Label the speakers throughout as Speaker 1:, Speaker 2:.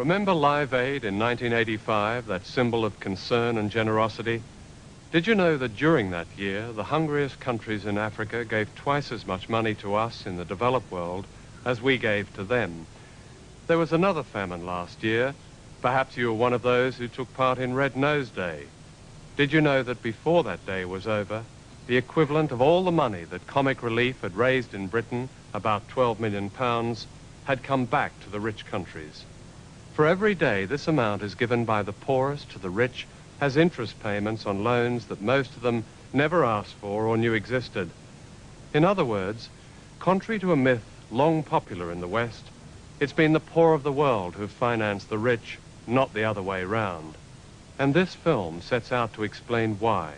Speaker 1: Remember Live Aid in 1985, that symbol of concern and generosity? Did you know that during that year, the hungriest countries in Africa gave twice as much money to us in the developed world as we gave to them? There was another famine last year. Perhaps you were one of those who took part in Red Nose Day. Did you know that before that day was over, the equivalent of all the money that Comic Relief had raised in Britain, about £12 million, had come back to the rich countries? For every day this amount is given by the poorest to the rich has interest payments on loans that most of them never asked for or knew existed. In other words, contrary to a myth long popular in the West, it's been the poor of the world who've financed the rich, not the other way round. And this film sets out to explain why.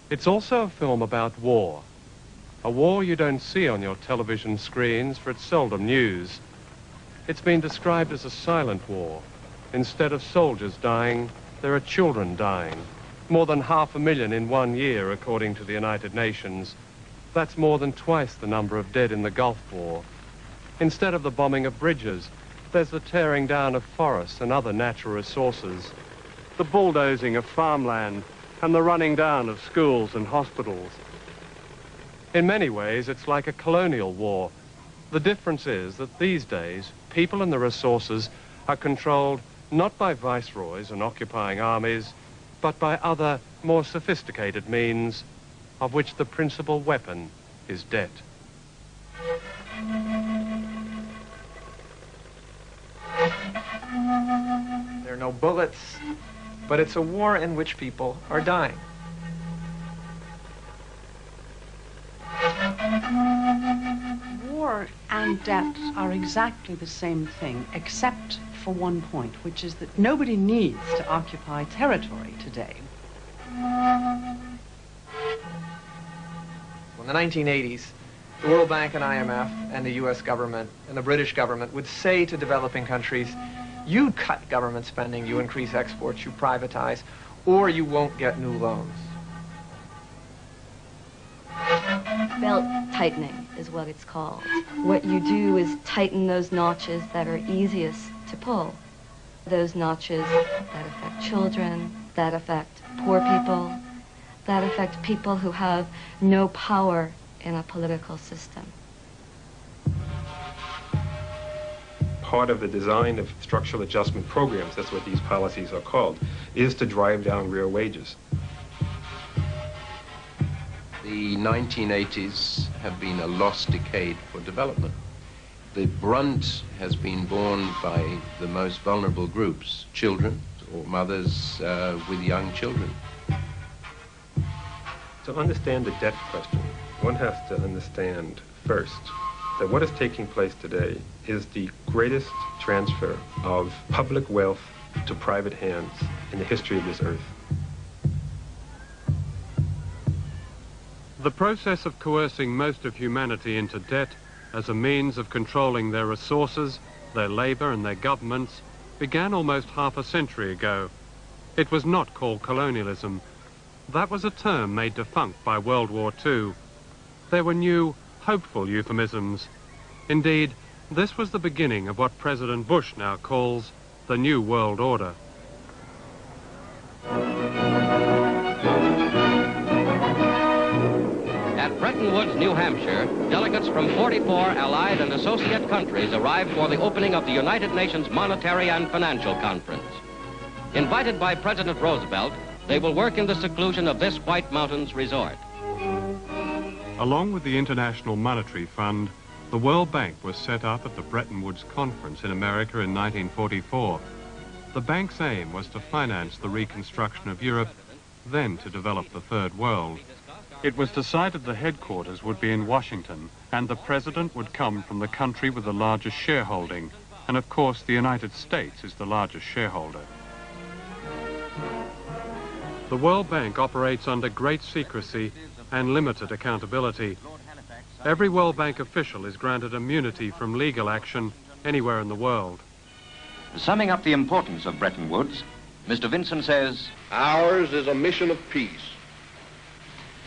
Speaker 1: It's also a film about war. A war you don't see on your television screens, for it's seldom news. It's been described as a silent war. Instead of soldiers dying, there are children dying. More than 500,000 in 1 year, according to the United Nations. That's more than twice the number of dead in the Gulf War. Instead of the bombing of bridges, there's the tearing down of forests and other natural resources, the bulldozing of farmland, and the running down of schools and hospitals. In many ways, it's like a colonial war. The difference is that these days, people and the resources are controlled not by viceroys and occupying armies, but by other, more sophisticated means, of which the principal weapon is debt.
Speaker 2: There are no bullets, but it's a war in which people are dying.
Speaker 3: War and debt are exactly the same thing, except for one point, which is that nobody needs to occupy territory today.
Speaker 2: Well, in the 1980s, the World Bank and IMF and the US government and the British government would say to developing countries, you cut government spending, you increase exports, you privatize, or you won't get new loans.
Speaker 4: Belt tightening is what it's called. What you do is tighten those notches that are easiest to pull. Those notches that affect children, that affect poor people, that affect people who have no power in a political system.
Speaker 5: Part of the design of structural adjustment programs, that's what these policies are called, is to drive down real wages.
Speaker 6: The 1980s have been a lost decade for development. The brunt has been borne by the most vulnerable groups, children or mothers with young children.
Speaker 5: To understand the debt question, one has to understand first that what is taking place today is the greatest transfer of public wealth to private hands in the history of this earth.
Speaker 1: The process of coercing most of humanity into debt as a means of controlling their resources, their labor and their governments began almost half a century ago. It was not called colonialism. That was a term made defunct by World War II. There were new, hopeful euphemisms. Indeed, this was the beginning of what President Bush now calls the New World Order.
Speaker 7: At Bretton Woods, New Hampshire, delegates from 44 allied and associate countries arrived for the opening of the United Nations Monetary and Financial Conference. Invited by President Roosevelt, they will work in the seclusion of this White Mountains resort.
Speaker 1: Along with the International Monetary Fund, the World Bank was set up at the Bretton Woods Conference in America in 1944. The bank's aim was to finance the reconstruction of Europe, then to develop the Third World. It was decided the headquarters would be in Washington, and the president would come from the country with the largest shareholding. And of course, the United States is the largest shareholder. The World Bank operates under great secrecy and limited accountability. Every World Bank official is granted immunity from legal action anywhere in the world.
Speaker 8: Summing up the importance of Bretton Woods, Mr. Vinson says,
Speaker 9: ours is a mission of peace,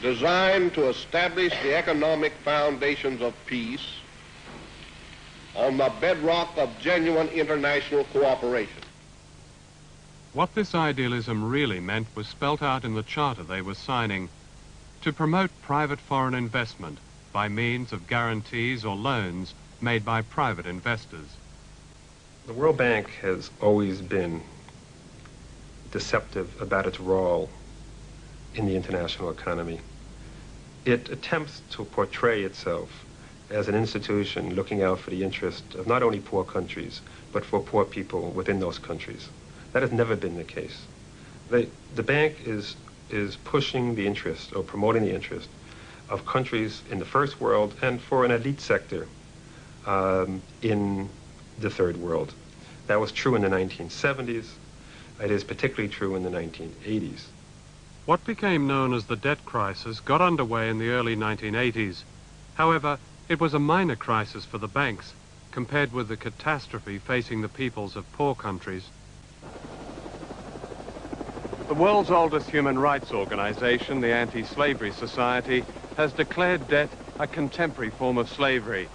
Speaker 9: designed to establish the economic foundations of peace on the bedrock of genuine international cooperation.
Speaker 1: What this idealism really meant was spelt out in the charter they were signing: to promote private foreign investment by means of guarantees or loans made by private investors.
Speaker 5: The World Bank has always been deceptive about its role in the international economy. It attempts to portray itself as an institution looking out for the interest of not only poor countries, but for poor people within those countries. That has never been the case. The bank is pushing the interest or promoting the interest of countries in the first world and for an elite sector in the third world. That was true in the 1970s. It is particularly true in the 1980s.
Speaker 1: What became known as the debt crisis got underway in the early 1980s. However, it was a minor crisis for the banks compared with the catastrophe facing the peoples of poor countries. The world's oldest human rights organization, the Anti-Slavery Society, has declared debt a contemporary form of slavery.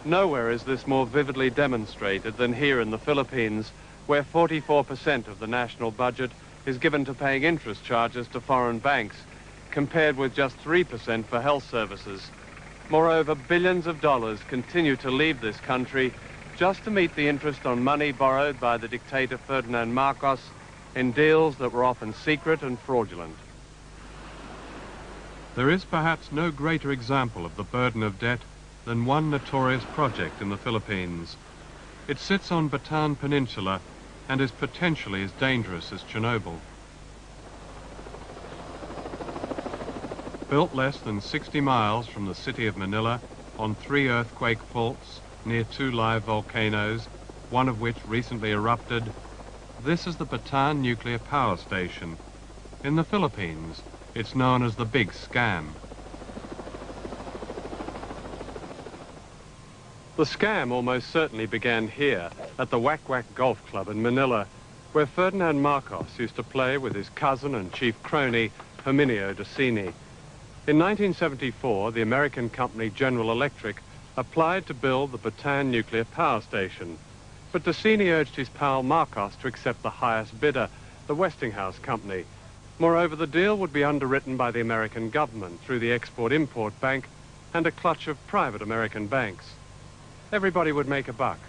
Speaker 1: Nowhere is this more vividly demonstrated than here in the Philippines, where 44% of the national budget is given to paying interest charges to foreign banks, compared with just 3% for health services. Moreover, billions of dollars continue to leave this country just to meet the interest on money borrowed by the dictator Ferdinand Marcos in deals that were often secret and fraudulent. There is perhaps no greater example of the burden of debt than one notorious project in the Philippines. It sits on Bataan Peninsula and is potentially as dangerous as Chernobyl. Built less than 60 miles from the city of Manila on 3 earthquake faults near 2 live volcanoes, one of which recently erupted, this is the Bataan Nuclear Power Station. In the Philippines, it's known as the Big Scam. The scam almost certainly began here at the Wack Wack Golf Club in Manila, where Ferdinand Marcos used to play with his cousin and chief crony, Herminio Dacini. In 1974, the American company General Electric applied to build the Bataan Nuclear Power Station, but Dacini urged his pal Marcos to accept the highest bidder, the Westinghouse Company. Moreover, the deal would be underwritten by the American government through the Export-Import Bank and a clutch of private American banks. Everybody would make a buck,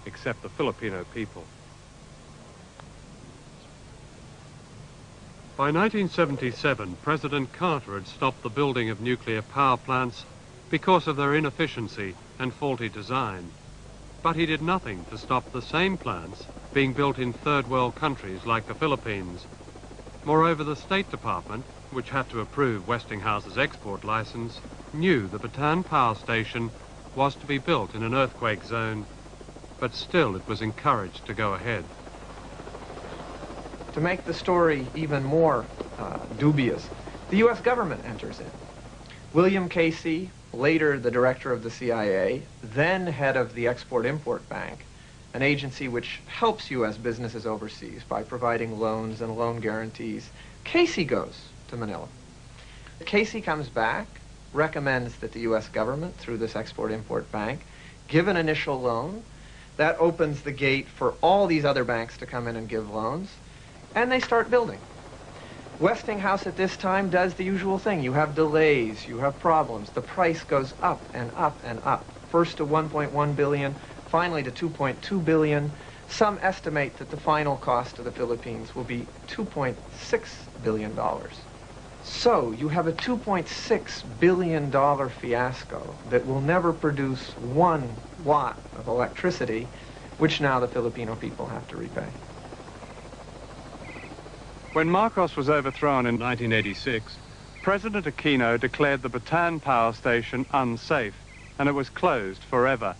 Speaker 1: except the Filipino people. By 1977, President Carter had stopped the building of nuclear power plants because of their inefficiency and faulty design. But he did nothing to stop the same plants being built in third world countries like the Philippines. Moreover, the State Department, which had to approve Westinghouse's export license, knew the Bataan Power Station was to be built in an earthquake zone, but still it was encouraged to go ahead.
Speaker 2: To make the story even more dubious, the U.S. government enters in. William Casey, later the director of the CIA, then head of the Export-Import Bank, an agency which helps U.S. businesses overseas by providing loans and loan guarantees. Casey goes to Manila. Casey comes back, recommends that the U.S. government, through this Export-Import Bank, give an initial loan. That opens the gate for all these other banks to come in and give loans, and they start building. Westinghouse at this time does the usual thing. You have delays, you have problems. The price goes up and up and up. First to 1.1 billion, finally to 2.2 billion. Some estimate that the final cost to the Philippines will be $2.6 billion. So you have a $2.6 billion fiasco that will never produce 1 watt of electricity, which now the Filipino people have to repay.
Speaker 1: When Marcos was overthrown in 1986, President Aquino declared the Bataan Power Station unsafe, and it was closed forever.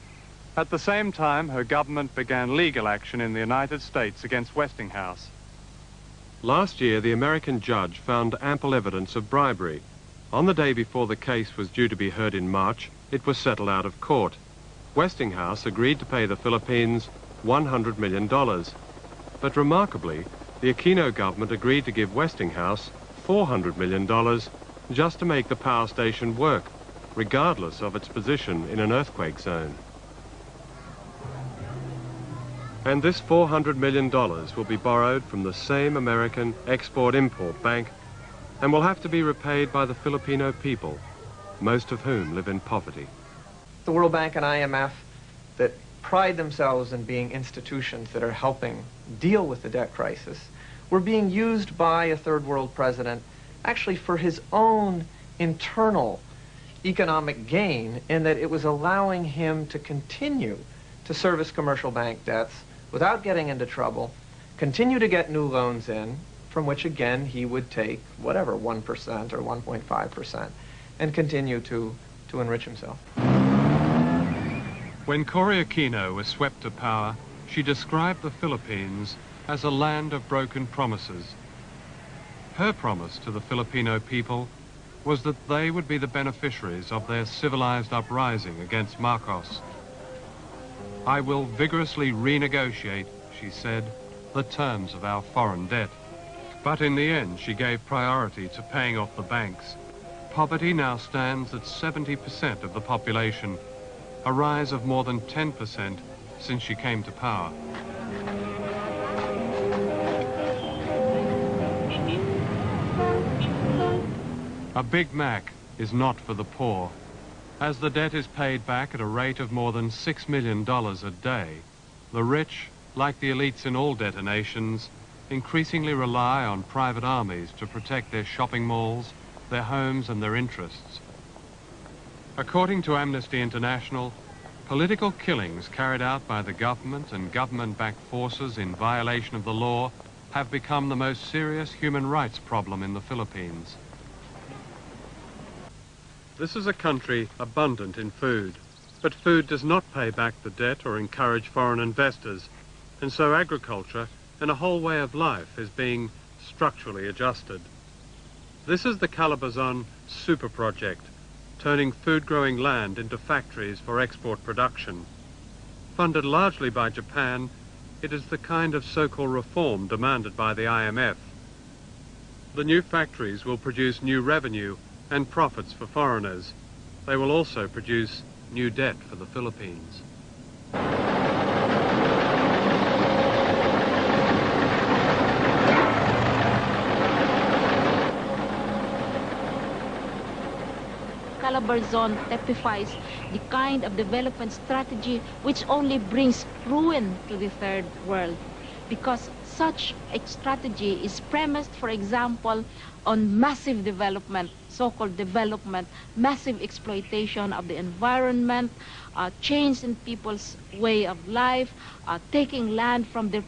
Speaker 1: At the same time, her government began legal action in the United States against Westinghouse. Last year, the American judge found ample evidence of bribery. On the day before the case was due to be heard in March, it was settled out of court. Westinghouse agreed to pay the Philippines $100 million. But remarkably, the Aquino government agreed to give Westinghouse $400 million just to make the power station work, regardless of its position in an earthquake zone. And this $400 million will be borrowed from the same American Export-Import Bank and will have to be repaid by the Filipino people, most of whom live in poverty.
Speaker 2: The World Bank and IMF that pride themselves in being institutions that are helping deal with the debt crisis were being used by a third world president actually for his own internal economic gain, in that it was allowing him to continue to service commercial bank debts without getting into trouble, continue to get new loans in, from which again he would take whatever, 1% or 1.5%, and continue to enrich himself.
Speaker 1: When Cory Aquino was swept to power, she described the Philippines as a land of broken promises. Her promise to the Filipino people was that they would be the beneficiaries of their civilized uprising against Marcos. "I will vigorously renegotiate," she said, "the terms of our foreign debt." But in the end, she gave priority to paying off the banks. Poverty now stands at 70% of the population, a rise of more than 10% since she came to power. A Big Mac is not for the poor. As the debt is paid back at a rate of more than $6 million a day, the rich, like the elites in all debtor nations, increasingly rely on private armies to protect their shopping malls, their homes and their interests. According to Amnesty International, political killings carried out by the government and government-backed forces in violation of the law have become the most serious human rights problem in the Philippines. This is a country abundant in food, but food does not pay back the debt or encourage foreign investors, and so agriculture and a whole way of life is being structurally adjusted. This is the Calabazon Super Project, turning food-growing land into factories for export production. Funded largely by Japan, it is the kind of so-called reform demanded by the IMF. The new factories will produce new revenue and profits for foreigners. They will also produce new debt for the Philippines.
Speaker 10: Calabazon typifies the kind of development strategy which only brings ruin to the third world, because such a strategy is premised, for example, on massive development, so-called development, massive exploitation of the environment, change in people's way of life, taking land from the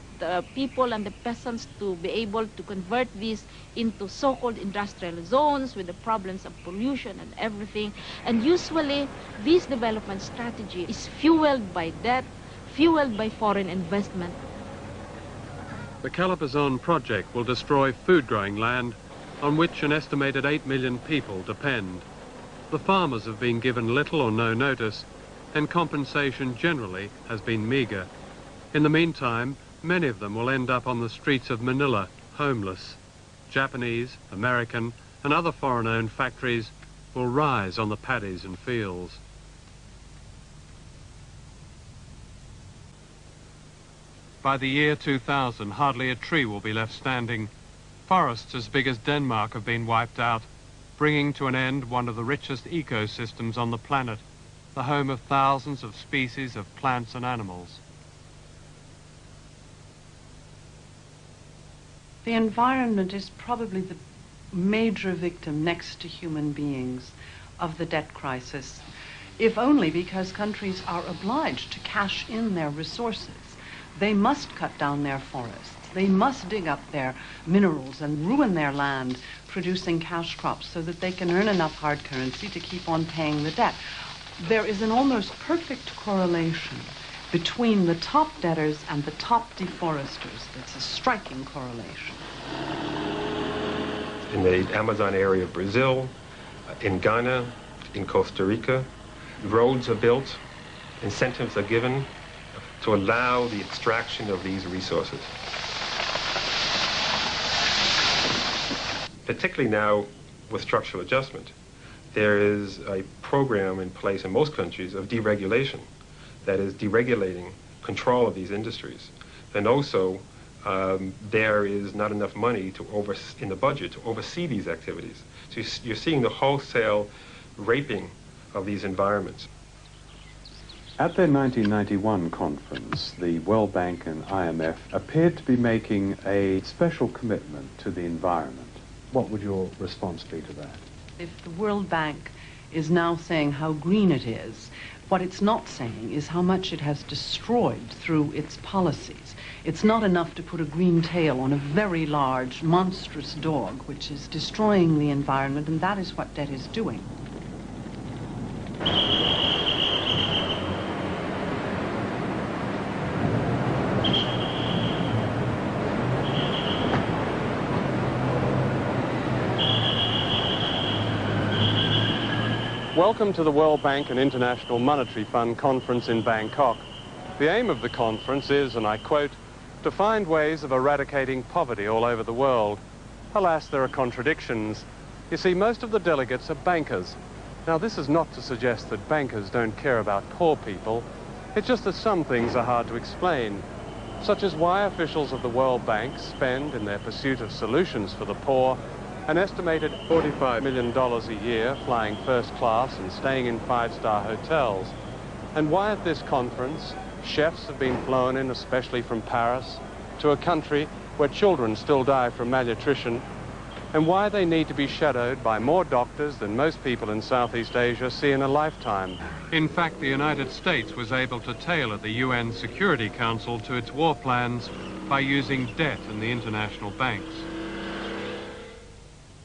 Speaker 10: people and the peasants to be able to convert these into so-called industrial zones with the problems of pollution and everything. And usually, this development strategy is fueled by debt, fueled by foreign investment.
Speaker 1: The Calabazon project will destroy food-growing land on which an estimated 8 million people depend. The farmers have been given little or no notice, and compensation generally has been meager. In the meantime, many of them will end up on the streets of Manila, homeless. Japanese, American, and other foreign-owned factories will rise on the paddies and fields. By the year 2000, hardly a tree will be left standing. Forests as big as Denmark have been wiped out, bringing to an end one of the richest ecosystems on the planet, the home of thousands of species of plants and animals.
Speaker 3: The environment is probably the major victim next to human beings of the debt crisis, if only because countries are obliged to cash in their resources. They must cut down their forests. They must dig up their minerals and ruin their land, producing cash crops so that they can earn enough hard currency to keep on paying the debt. There is an almost perfect correlation between the top debtors and the top deforesters. It's a striking correlation.
Speaker 5: In the Amazon area of Brazil, in Ghana, in Costa Rica, roads are built, incentives are given to allow the extraction of these resources. Particularly now with structural adjustment, there is a program in place in most countries of deregulation, that is deregulating control of these industries. And also, there is not enough money in the budget to oversee these activities. So you're seeing the wholesale raping of these environments.
Speaker 1: At their 1991 conference, the World Bank and IMF appeared to be making a special commitment to the environment. What would your response be to that? If the World Bank is now saying how green it is, what it's not saying is how much it has destroyed through its policies. It's not enough to put a green tail on a very large, monstrous dog, which is destroying the environment, and that is what debt is doing. Welcome to the World Bank and International Monetary Fund conference in Bangkok. The aim of the conference is, and I quote, to find ways of eradicating poverty all over the world. Alas, there are contradictions. You see, most of the delegates are bankers. Now, this is not to suggest that bankers don't care about poor people. It's just that some things are hard to explain, such as why officials of the World Bank spend, in their pursuit of solutions for the poor, an estimated $45 million a year flying first class and staying in five-star hotels. And why at this conference, chefs have been flown in, especially from Paris, to a country where children still die from malnutrition, and why they need to be shadowed by more doctors than most people in Southeast Asia see in a lifetime. In fact, the United States was able to tailor the UN Security Council to its war plans by using debt in the international banks.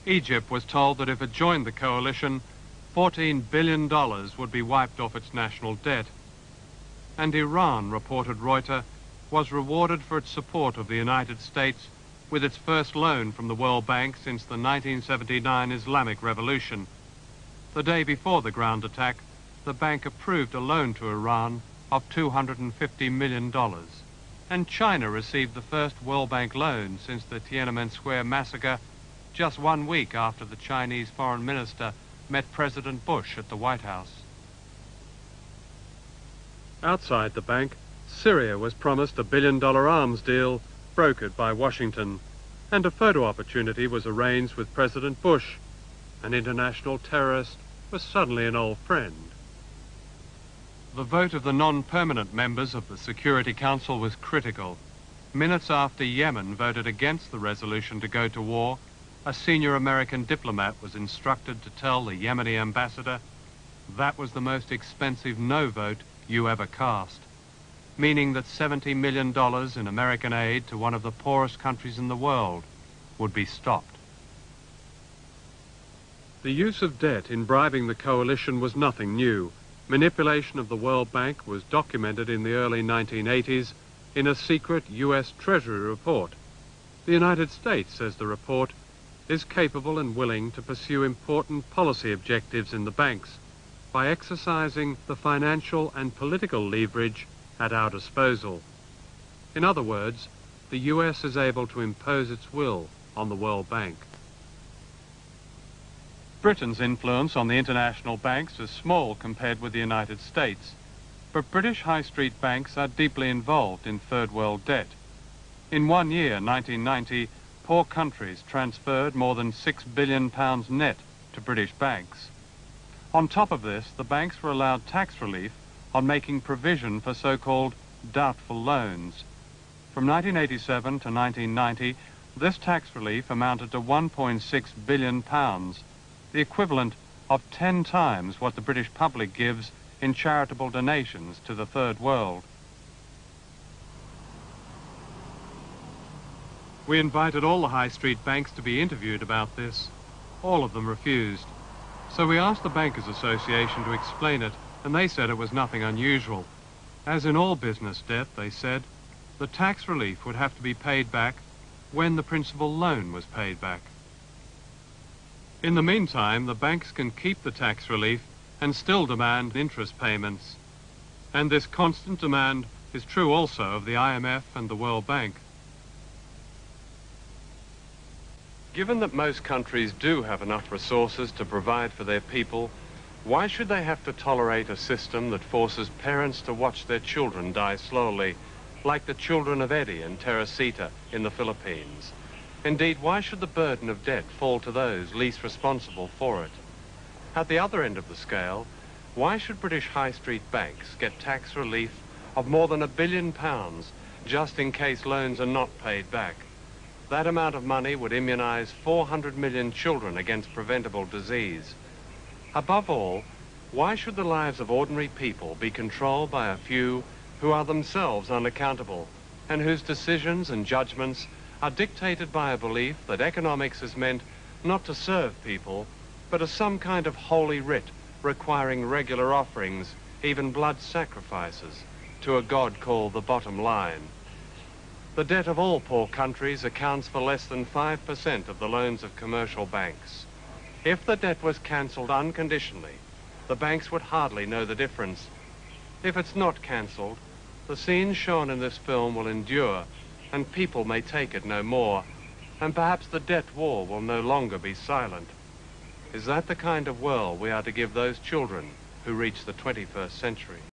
Speaker 1: Egypt was told that if it joined the coalition, $14 billion would be wiped off its national debt. And Iran, reported Reuters, was rewarded for its support of the United States with its first loan from the World Bank since the 1979 Islamic Revolution. The day before the ground attack, the bank approved a loan to Iran of $250 million. And China received the first World Bank loan since the Tiananmen Square massacre, just 1 week after the Chinese foreign minister met President Bush at the White House. Outside the bank, Syria was promised a $1 billion arms deal brokered by Washington, and a photo opportunity was arranged with President Bush. An international terrorist was suddenly an old friend. The vote of the non-permanent members of the Security Council was critical. Minutes after Yemen voted against the resolution to go to war, a senior American diplomat was instructed to tell the Yemeni ambassador, "That was the most expensive no vote you ever cast," meaning that $70 million in American aid to one of the poorest countries in the world would be stopped. The use of debt in bribing the coalition was nothing new. Manipulation of the World Bank was documented in the early 1980s in a secret U.S. Treasury report. The United States, says the report, is capable and willing to pursue important policy objectives in the banks by exercising the financial and political leverage at our disposal. In other words, the US is able to impose its will on the World Bank. Britain's influence on the international banks is small compared with the United States, but British high street banks are deeply involved in third world debt. In 1 year, 1990, poor countries transferred more than £6 billion net to British banks. On top of this, the banks were allowed tax relief on making provision for so-called doubtful loans. From 1987 to 1990, this tax relief amounted to £1.6 billion, the equivalent of 10 times what the British public gives in charitable donations to the Third World. We invited all the high street banks to be interviewed about this. All of them refused. So we asked the Bankers Association to explain it, and they said it was nothing unusual. As in all business debt, they said, the tax relief would have to be paid back when the principal loan was paid back. In the meantime, the banks can keep the tax relief and still demand interest payments. And this constant demand is true also of the IMF and the World Bank. Given that most countries do have enough resources to provide for their people, why should they have to tolerate a system that forces parents to watch their children die slowly, like the children of Eddie and Teresita in the Philippines. Indeed, why should the burden of debt fall to those least responsible for it? At the other end of the scale, why should British high street banks get tax relief of more than £1 billion just in case loans are not paid back? That amount of money would immunize 400 million children against preventable disease. Above all, why should the lives of ordinary people be controlled by a few who are themselves unaccountable and whose decisions and judgments are dictated by a belief that economics is meant not to serve people, but as some kind of holy writ requiring regular offerings, even blood sacrifices, to a god called the bottom line? The debt of all poor countries accounts for less than 5% of the loans of commercial banks. If the debt was cancelled unconditionally, the banks would hardly know the difference. If it's not cancelled, the scenes shown in this film will endure, and people may take it no more, and perhaps the debt war will no longer be silent. Is that the kind of world we are to give those children who reach the 21st century?